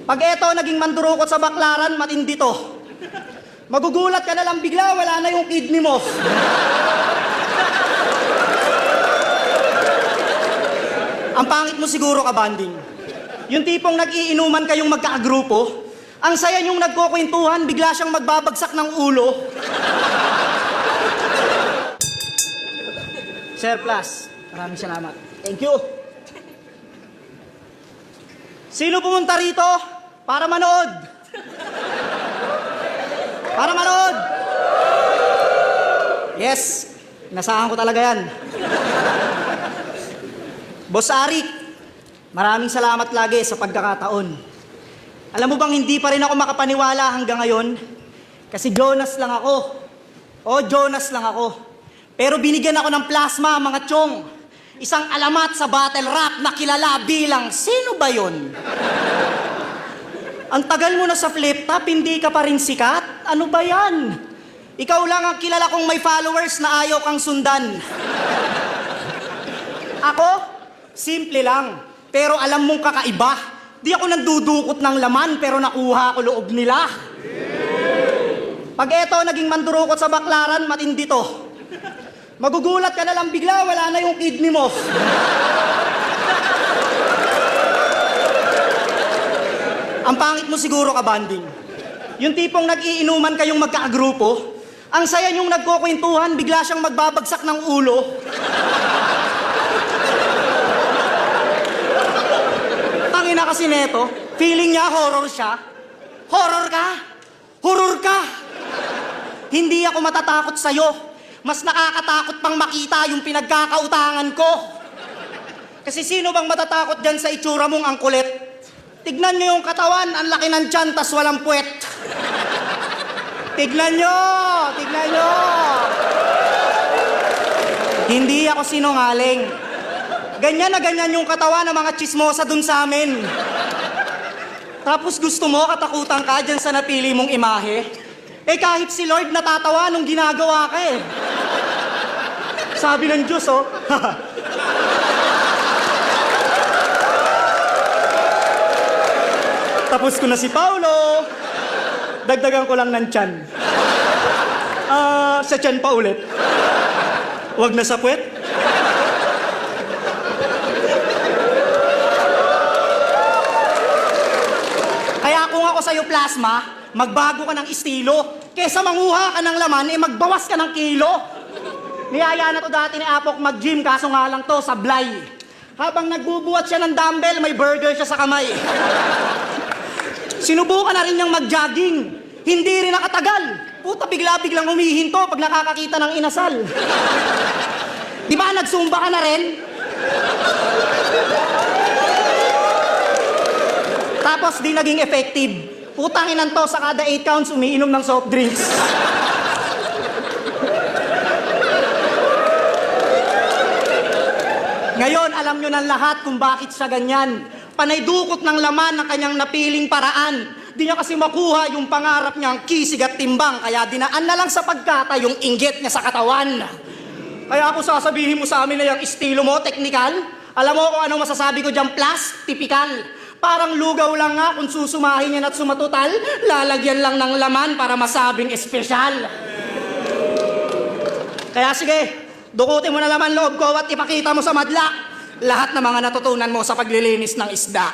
Pag eto naging mandurukot sa baklaran, matindi to. Magugulat ka na lang bigla, wala na yung kidney mo. Ang pangit mo siguro ka, banding. Yung tipong nag-iinuman kayong magkaagrupo, ang saya niyong nagkukwentuhan, bigla siyang magbabagsak ng ulo. Sir Plus, maraming salamat. Thank you. Sino pumunta rito para manood? Para manood! Yes, nasahan ko talaga yan. Boss Arik, maraming salamat lagi sa pagkakataon. Alam mo bang hindi pa rin ako makapaniwala hanggang ngayon? Kasi Jonas lang ako. Jonas lang ako. Pero binigyan ako ng plasma, mga tiyong. Isang alamat sa battle rap na kilala bilang, sino ba yun? Ang tagal mo na sa flip top, hindi ka pa rin sikat? Ano ba yan? Ikaw lang ang kilala kong may followers na ayaw kang sundan. Ako, simple lang. Pero alam mong kakaiba. Di ako nandudukot ng laman, pero nakuha ko loob nila. Pag eto naging mandurukot sa baklaran, matindi to. Magugulat ka na lang bigla, wala na yung kidney mo. Ang pangit mo siguro ka, banding. Yung tipong nag-iinuman kayong magkaagrupo, ang saya niyong nagkukwentuhan, bigla siyang magbabagsak ng ulo. Tangina kasi neto, feeling niya horror siya. Horror ka? Horror ka? Hindi ako matatakot sa'yo. Mas nakakatakot pang makita yung pinagkakautangan ko. Kasi sino bang matatakot dyan sa itsura mong ang kulit? Tignan nyo yung katawan, ang laki ng tiyan, tas walang puwet. Tignan nyo! Tignan nyo! Hindi ako sinungaling. Ganyan na ganyan yung katawan ng mga chismosa dun sa amin. Tapos gusto mo katakutan ka dyan sa napili mong imahe? Eh kahit si Lord natatawa nung ginagawa ka eh. Sabi ng Diyos, oh. Tapos ko na si Paulo. Dagdagan ko lang ng tiyan. Sa tiyan pa ulit. Wag na sa puwet. Kaya kung ako sa'yo plasma, magbago ka ng estilo. Kesa manguha ka ng laman, eh magbawas ka ng kilo. Niyaya na to dati ni Apok mag-gym, kaso nga lang to, sablay. Habang nagbubuhat siya ng dumbbell, may burger siya sa kamay. Sinubukan na rin niyang mag-jogging. Hindi rin nakatagal. Puta, bigla-biglang humihinto pag nakakakita ng inasal. Di ba, nagsumba ka na rin? Tapos di naging effective. Putang inan to, sa kada 8 counts, umiinom ng soft drinks. Ngayon, alam nyo ng lahat kung bakit siya ganyan. Panaydukot ng laman ng kanyang napiling paraan. Di niya kasi makuha yung pangarap niyang kisig at timbang, kaya dinaan na lang sa pagkata yung inggit niya sa katawan. Kaya ako sasabihin mo sa amin na yung estilo mo, technical. Alam mo kung ano masasabi ko dyan, plus, typical. Parang lugaw lang nga kung susumahin yan at sumatutal, lalagyan lang ng laman para masabing espesyal. Kaya sige, dukutin mo na laman loob ko at ipakita mo sa madla lahat ng mga natutunan mo sa paglilinis ng isda.